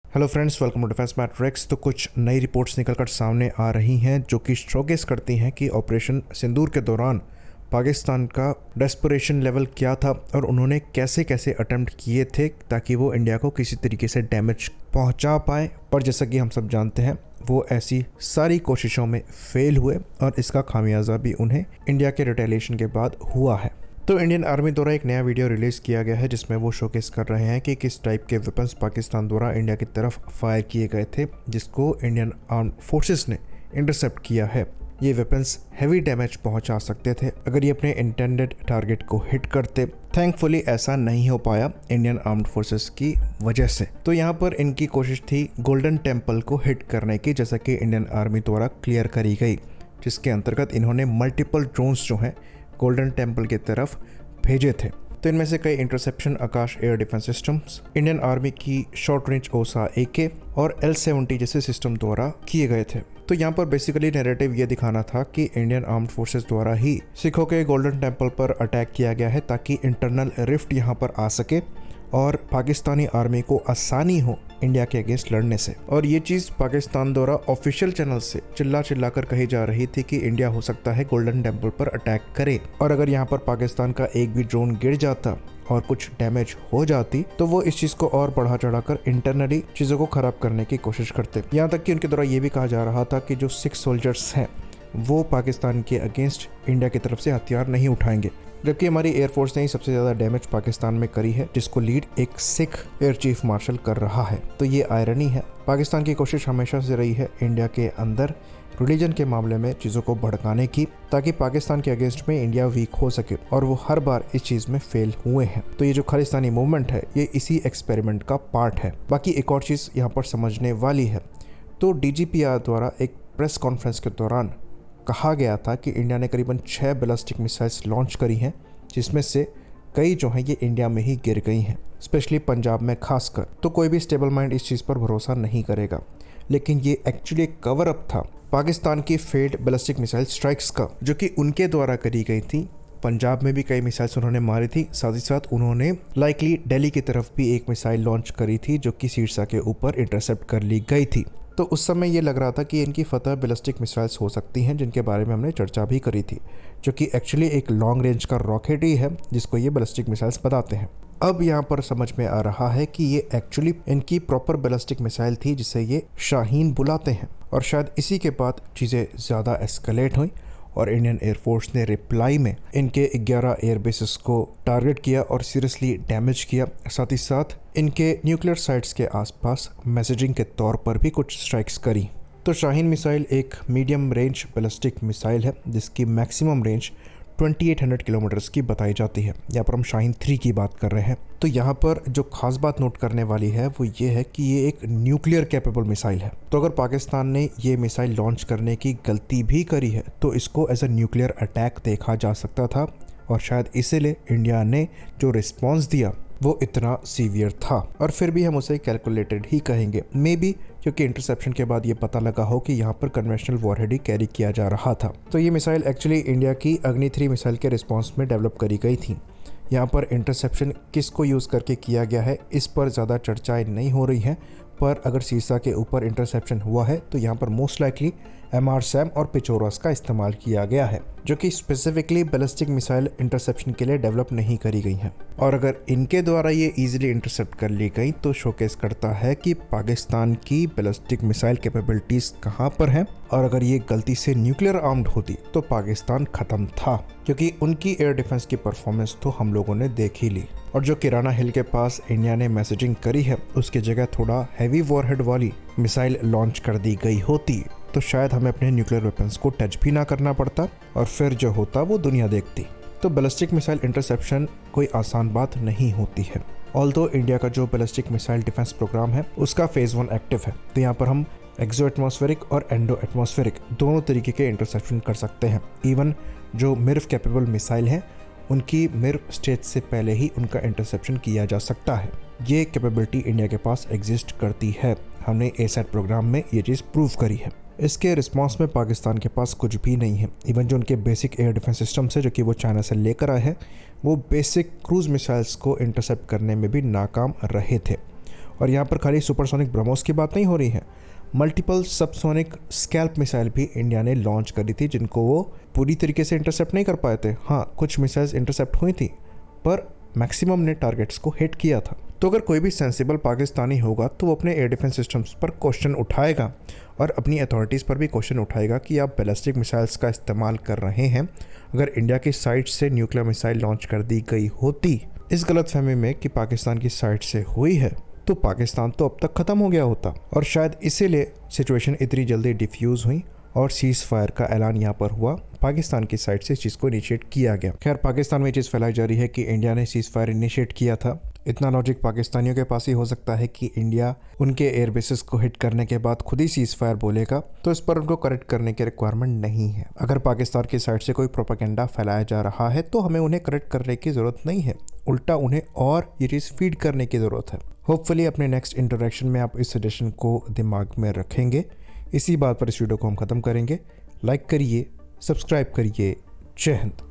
Hello friends, welcome to Defence Matrix. तो कुछ नई रिपोर्ट्स निकलकर सामने आ रही हैं जो कि शोकेस करती हैं कि ऑपरेशन सिंदूर के दौरान पाकिस्तान का डेस्परेशन लेवल क्या था और उन्होंने कैसे कैसे अटेम्प्ट किए थे ताकि वो इंडिया को किसी तरीके से डैमेज पहुंचा पाए। पर जैसा कि हम सब जानते हैं वो ऐसी सारी कोशिशों में फेल हुए और इसका खामियाजा भी उन्हें इंडिया के रिटेलिएशन के बाद हुआ है। तो इंडियन आर्मी द्वारा एक नया वीडियो रिलीज़ किया गया है जिसमें वो शोकेस कर रहे हैं कि किस टाइप के वेपन्स पाकिस्तान द्वारा इंडिया की तरफ फायर किए गए थे जिसको इंडियन आर्म फोर्सेस ने इंटरसेप्ट किया है। ये वेपन्स हैवी डैमेज पहुंचा सकते थे अगर ये अपने इंटेंडेड टारगेट को हिट करते। थैंकफुली ऐसा नहीं हो पाया इंडियन आर्म्ड फोर्सेस की वजह से। तो यहाँ पर इनकी कोशिश थी गोल्डन टेम्पल को हिट करने की, जैसा कि इंडियन आर्मी द्वारा क्लियर करी गई, जिसके अंतर्गत इन्होंने मल्टीपल ड्रोन्स जो हैं गोल्डन टेम्पल की तरफ भेजे थे। तो इनमें से कई interception Akash air defence systems, Indian Army की शॉर्ट रेंज ओसा AK और L-70 जैसे सिस्टम द्वारा किए गए थे। तो यहाँ पर बेसिकली नैरेटिव ये दिखाना था कि इंडियन आर्म्ड फोर्सेस द्वारा ही सिखों के गोल्डन टेम्पल पर अटैक किया गया है ताकि इंटरनल रिफ्ट यहाँ पर आ सके और पाकिस्तानी आर्मी को आसानी हो इंडिया के अगेंस्ट लड़ने से। और ये चीज़ पाकिस्तान द्वारा ऑफिशियल चैनल से चिल्ला कर कही जा रही थी कि इंडिया हो सकता है गोल्डन टेम्पल पर अटैक करे और अगर यहाँ पर पाकिस्तान का एक भी ड्रोन गिर जाता और कुछ डैमेज हो जाती तो वो इस चीज़ को और बढ़ा चढ़ाकर इंटरनली चीज़ों को खराब करने की कोशिश करते। यहाँ तक कि उनके द्वारा ये भी कहा जा रहा था कि जो सिख सोल्जर्स हैं वो पाकिस्तान के अगेंस्ट इंडिया की तरफ से हथियार नहीं उठाएंगे, जबकि हमारी एयरफोर्स ने ही सबसे ज़्यादा डैमेज पाकिस्तान में करी है जिसको लीड एक सिख एयर चीफ मार्शल कर रहा है। तो ये आयरनी है। पाकिस्तान की कोशिश हमेशा से रही है इंडिया के अंदर रिलीजन के मामले में चीज़ों को भड़काने की ताकि पाकिस्तान के अगेंस्ट में इंडिया वीक हो सके, और वो हर बार इस चीज़ में फेल हुए हैं। तो ये जो खालिस्तानी मूवमेंट है ये इसी एक्सपेरिमेंट का पार्ट है। बाकी एक और चीज़ यहाँ पर समझने वाली है। तो DGPR द्वारा एक प्रेस कॉन्फ्रेंस के दौरान कहा गया था कि इंडिया ने करीबन 6 बैलिस्टिक मिसाइल्स लॉन्च करी हैं जिसमें से कई जो हैं ये इंडिया में ही गिर गई हैं, स्पेशली पंजाब में खासकर। तो कोई भी स्टेबल माइंड इस चीज़ पर भरोसा नहीं करेगा, लेकिन ये एक्चुअली एक कवर अप था पाकिस्तान की फेल्ड बैलिस्टिक मिसाइल स्ट्राइक्स का जो कि उनके द्वारा करी गई थी। पंजाब में भी कई मिसाइल्स उन्होंने मारी थी, साथ ही साथ उन्होंने लाइकली दिल्ली की तरफ भी एक मिसाइल लॉन्च करी थी जो कि सिरसा के ऊपर इंटरसेप्ट कर ली गई थी। तो उस समय ये लग रहा था कि इनकी फतह बैलिस्टिक मिसाइल्स हो सकती हैं जिनके बारे में हमने चर्चा भी करी थी, जो कि एक्चुअली एक लॉन्ग रेंज का रॉकेट ही है जिसको ये बैलिस्टिक मिसाइल्स बताते हैं। अब यहाँ पर समझ में आ रहा है कि ये एक्चुअली इनकी प्रॉपर बैलिस्टिक मिसाइल थी जिसे ये शाहीन बुलाते हैं, और शायद इसी के बाद चीज़ें ज़्यादा एस्केलेट हुई और इंडियन एयरफोर्स ने रिप्लाई में इनके 11 एयरबेसेस को टारगेट किया और सीरियसली डैमेज किया। साथ ही साथ इनके न्यूक्लियर साइट्स के आसपास मैसेजिंग के तौर पर भी कुछ स्ट्राइक्स करी। तो शाहीन मिसाइल एक मीडियम रेंज बैलिस्टिक मिसाइल है जिसकी मैक्सिमम रेंज 2800 किलोमीटर्स की बताई जाती है। यहाँ पर हम शाहीन 3 की बात कर रहे हैं। तो यहाँ पर जो खास बात नोट करने वाली है वो ये है कि ये एक न्यूक्लियर कैपेबल मिसाइल है। तो अगर पाकिस्तान ने ये मिसाइल लॉन्च करने की गलती भी करी है तो इसको एज अ न्यूक्लियर अटैक देखा जा सकता था, और शायद इसीलिए इंडिया ने जो रिस्पॉन्स दिया वो इतना सीवियर था। और फिर भी हम उसे कैलकुलेटेड ही कहेंगे, मे बी, क्योंकि इंटरसेप्शन के बाद ये पता लगा हो कि यहाँ पर कन्वेंशनल वॉरहेड ही कैरी किया जा रहा था। तो ये मिसाइल एक्चुअली इंडिया की अग्नि 3 मिसाइल के रिस्पॉन्स में डेवलप करी गई थी। यहाँ पर इंटरसेप्शन किसको यूज़ करके किया गया है इस पर ज़्यादा चर्चाएँ नहीं हो रही हैं, पर अगर सीरसा के ऊपर इंटरसेप्शन हुआ है तो यहाँ पर मोस्ट लाइकली MRSAM और पिचोरस का इस्तेमाल किया गया है जो कि स्पेसिफिकली बैलिस्टिक मिसाइल इंटरसेप्शन के लिए डेवलप नहीं करी गई हैं। और अगर इनके द्वारा ये इजीली इंटरसेप्ट कर ली गई तो शोकेस करता है कि पाकिस्तान की बैलिस्टिक मिसाइल कैपेबिलिटीज़ कहाँ पर हैं, और अगर ये गलती से न्यूक्लियर आर्म्ड होती तो पाकिस्तान ख़त्म था, क्योंकि उनकी एयर डिफेंस की परफॉर्मेंस तो हम लोगों ने देख ही ली। और जो किराना हिल के पास इंडिया ने मैसेजिंग करी है उसकी जगह थोड़ा हैवी वॉरहेड वाली मिसाइल लॉन्च कर दी गई होती तो शायद हमें अपने न्यूक्लियर वेपन्स को टच भी ना करना पड़ता और फिर जो होता वो दुनिया देखती। तो बैलिस्टिक मिसाइल इंटरसेप्शन कोई आसान बात नहीं होती है। ऑल्दो इंडिया का जो बैलिस्टिक मिसाइल डिफेंस प्रोग्राम है उसका फेज़ 1 एक्टिव है, तो यहाँ पर हम एक्सो एटमॉस्फेरिक और एंडो एटमॉस्फेरिक दोनों तरीके के इंटरसेप्शन कर सकते हैं। इवन जो मिर्व कैपेबल मिसाइल है उनकी मिर्व स्टेज से पहले ही उनका इंटरसेप्शन किया जा सकता है। ये कैपेबिलिटी इंडिया के पास एग्जिस्ट करती है, हमने ASAT प्रोग्राम में ये चीज़ प्रूव करी है। इसके रिस्पांस में पाकिस्तान के पास कुछ भी नहीं है। इवन जो उनके बेसिक एयर डिफेंस सिस्टम है जो कि वो चाइना से लेकर आए हैं वो बेसिक क्रूज मिसाइल्स को इंटरसेप्ट करने में भी नाकाम रहे थे। और यहाँ पर खाली सुपरसोनिक ब्रह्मोस की बात नहीं हो रही है, मल्टीपल सबसोनिक स्कैल्प मिसाइल भी इंडिया ने लॉन्च करी थी, जिनको वो पूरी तरीके से इंटरसेप्ट नहीं कर पाए थे। हाँ, कुछ मिसाइल्स इंटरसेप्ट हुई थी, पर मैक्सिमम ने टारगेट्स को हिट किया था। तो अगर कोई भी सेंसिबल पाकिस्तानी होगा तो वो अपने एयर डिफेंस सिस्टम्स पर क्वेश्चन उठाएगा और अपनी अथॉरिटीज़ पर भी क्वेश्चन उठाएगा कि आप बैलिस्टिक मिसाइल्स का इस्तेमाल कर रहे हैं। अगर इंडिया की साइड से न्यूक्लियर मिसाइल लॉन्च कर दी गई होती इस गलतफहमी में कि पाकिस्तान की साइड से हुई है, तो पाकिस्तान तो अब तक ख़त्म हो गया होता, और शायद इसीलिए सिचुएशन इतनी जल्दी डिफ्यूज़ हुई और सीज़ फायर का ऐलान यहाँ पर हुआ। पाकिस्तान की साइड से इस चीज़ को इनिशिएट किया गया। खैर, पाकिस्तान में ये चीज़ फैलाई जा रही है कि इंडिया ने सीज़ फायर इनिशिएट किया था। इतना लॉजिक पाकिस्तानियों के पास ही हो सकता है कि इंडिया उनके एयर बेसिस को हिट करने के बाद खुद ही सीज़ फायर बोलेगा, तो इस पर उनको करेक्ट करने की रिक्वायरमेंट नहीं है। अगर पाकिस्तान की साइड से कोई प्रोपेगेंडा फैलाया जा रहा है तो हमें उन्हें करेक्ट करने की ज़रूरत नहीं है, उल्टा उन्हें और ये चीज़ फीड करने की ज़रूरत है। होपफुली अपने नेक्स्ट इंटरेक्शन में आप इस सजेशन को दिमाग में रखेंगे। इसी बात पर इस वीडियो को हम ख़त्म करेंगे। लाइक करिए, सब्सक्राइब करिए। जय हिंद।